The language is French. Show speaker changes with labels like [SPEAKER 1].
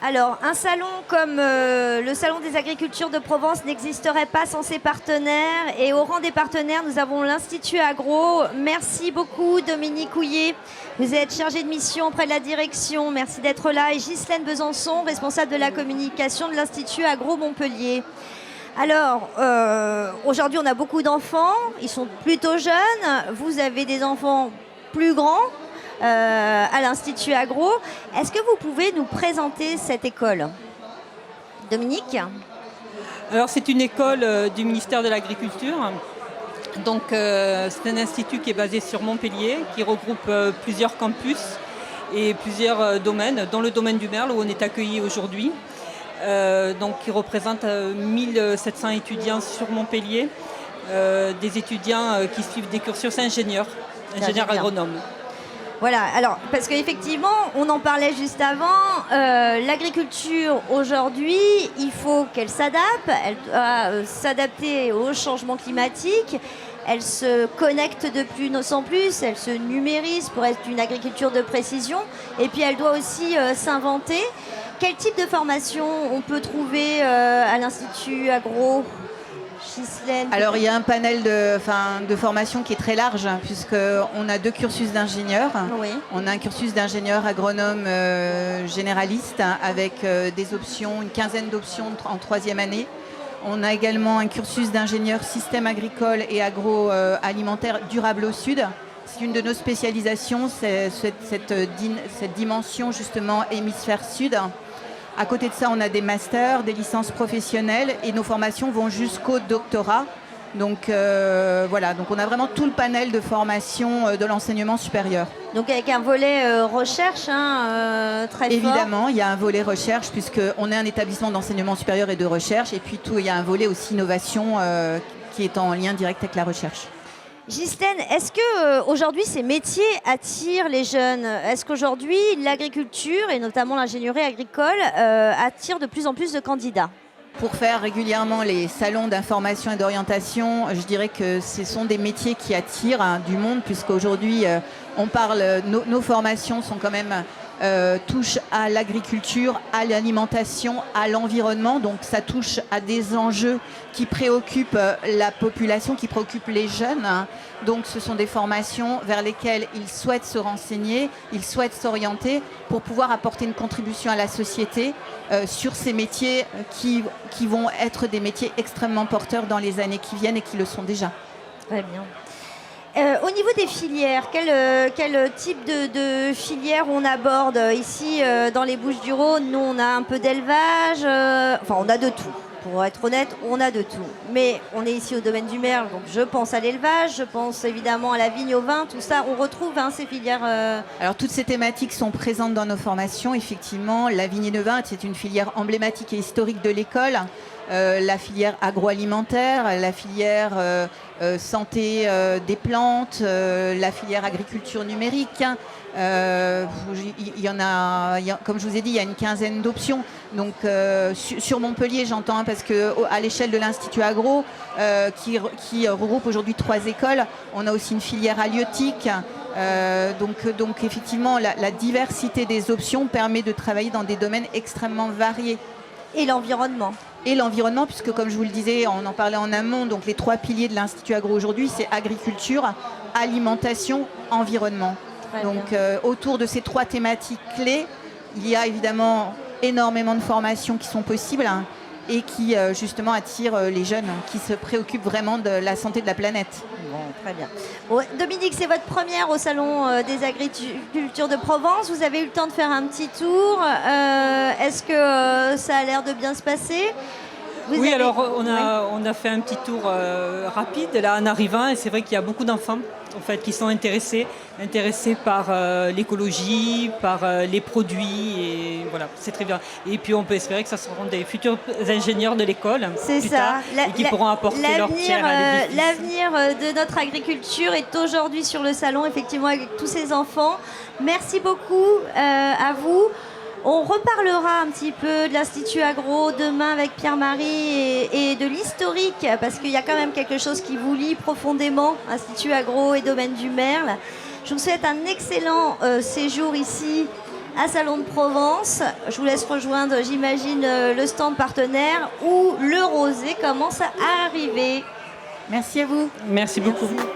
[SPEAKER 1] Alors, un salon comme le Salon des Agricultures de Provence n'existerait pas sans ses partenaires. Et au rang des partenaires, nous avons l'Institut Agro. Merci beaucoup, Dominique Houillet. Vous êtes chargé de mission auprès de la direction. Merci d'être là. Et Ghislaine Besançon, responsable de la communication de l'Institut Agro Montpellier. Alors, aujourd'hui, on a beaucoup d'enfants. Ils sont plutôt jeunes. Vous avez des enfants plus grands. À l'Institut Agro. Est-ce que vous pouvez nous présenter cette école, Dominique?
[SPEAKER 2] Alors c'est une école du ministère de l'Agriculture. Donc c'est un institut qui est basé sur Montpellier, qui regroupe plusieurs campus et plusieurs domaines, dont le domaine du Merle où on est accueilli aujourd'hui. Donc qui représente 1700 étudiants sur Montpellier, des étudiants qui suivent des cursus ingénieurs agronomes.
[SPEAKER 1] Voilà, alors, parce qu'effectivement, on en parlait juste avant, l'agriculture aujourd'hui, il faut qu'elle s'adapte, elle doit s'adapter au changement climatique, elle se connecte de plus en plus, elle se numérise pour être une agriculture de précision, et puis elle doit aussi s'inventer. Quel type de formation on peut trouver à l'Institut Agro ? Ghislaine.
[SPEAKER 3] Alors il y a un panel de formation qui est très large, puisqu'on a 2 cursus d'ingénieurs.
[SPEAKER 1] Oui.
[SPEAKER 3] On a un cursus d'ingénieur agronome généraliste avec des options, une quinzaine d'options en 3e année. On a également un cursus d'ingénieur système agricole et agroalimentaire durable au sud. C'est une de nos spécialisations, c'est cette dimension justement hémisphère sud. À côté de ça, on a des masters, des licences professionnelles et nos formations vont jusqu'au doctorat. Donc voilà, donc on a vraiment tout le panel de formation de l'enseignement supérieur.
[SPEAKER 1] Donc avec un volet recherche très fort.
[SPEAKER 3] Évidemment, il y a un volet recherche puisqu'on est un établissement d'enseignement supérieur et de recherche. Et puis il y a un volet aussi innovation qui est en lien direct avec la recherche.
[SPEAKER 1] Ghislaine, est-ce qu'aujourd'hui ces métiers attirent les jeunes? Est-ce qu'aujourd'hui l'agriculture et notamment l'ingénierie agricole attire de plus en plus de candidats?
[SPEAKER 3] Pour faire régulièrement les salons d'information et d'orientation, je dirais que ce sont des métiers qui attirent du monde puisqu'aujourd'hui on parle, nos formations sont quand même touchent à l'agriculture, à l'alimentation, à l'environnement. Donc ça touche à des enjeux qui préoccupent la population, qui préoccupent les jeunes. Donc ce sont des formations vers lesquelles ils souhaitent se renseigner, ils souhaitent s'orienter pour pouvoir apporter une contribution à la société sur ces métiers qui vont être des métiers extrêmement porteurs dans les années qui viennent et qui le sont déjà.
[SPEAKER 1] Très bien. Au niveau des filières, quel type de filière on aborde ici dans les Bouches-du-Rhône? Nous, on a un peu d'élevage, enfin on a de tout. Pour être honnête, on a de tout. Mais on est ici au domaine du Merle, donc je pense à l'élevage, je pense évidemment à la vigne, au vin, tout ça. On retrouve ces filières.
[SPEAKER 3] Alors toutes ces thématiques sont présentes dans nos formations. Effectivement, la vigne et le vin, c'est une filière emblématique et historique de l'école. La filière agroalimentaire, la filière santé des plantes, la filière agriculture numérique. Il y en a, comme je vous ai dit, il y a une quinzaine d'options. Donc sur Montpellier, j'entends, parce qu'à l'échelle de l'Institut Agro, qui regroupe aujourd'hui 3 écoles, on a aussi une filière halieutique. Donc effectivement, la diversité des options permet de travailler dans des domaines extrêmement variés.
[SPEAKER 1] Et l'environnement.
[SPEAKER 3] Et l'environnement, puisque comme je vous le disais, on en parlait en amont, donc les 3 piliers de l'Institut Agro aujourd'hui, c'est agriculture, alimentation, environnement. Donc autour de ces 3 thématiques clés, il y a évidemment énormément de formations qui sont possibles et qui justement attirent les jeunes qui se préoccupent vraiment de la santé de la planète.
[SPEAKER 1] Bon, très bien. Bon, Dominique, c'est votre première au Salon des Agricultures de Provence. Vous avez eu le temps de faire un petit tour. Est-ce que ça a l'air de bien se passer?
[SPEAKER 2] Oui, alors on a fait un petit tour rapide là en arrivant, et c'est vrai qu'il y a beaucoup d'enfants en fait, qui sont intéressés par l'écologie, par les produits, et voilà, c'est très bien. Et puis on peut espérer que ça seront des futurs ingénieurs de l'école plus tard, et qui pourront apporter leur pierre à l'édifice.
[SPEAKER 1] L'avenir de notre agriculture est aujourd'hui sur le salon, effectivement, avec tous ces enfants. Merci beaucoup à vous. On reparlera un petit peu de l'Institut Agro demain avec Pierre-Marie et de l'historique, parce qu'il y a quand même quelque chose qui vous lie profondément, Institut Agro et Domaine du Merle. Je vous souhaite un excellent séjour ici à Salon de Provence. Je vous laisse rejoindre, j'imagine, le stand partenaire où le rosé commence à arriver.
[SPEAKER 3] Merci à vous.
[SPEAKER 2] Merci beaucoup.
[SPEAKER 1] Merci.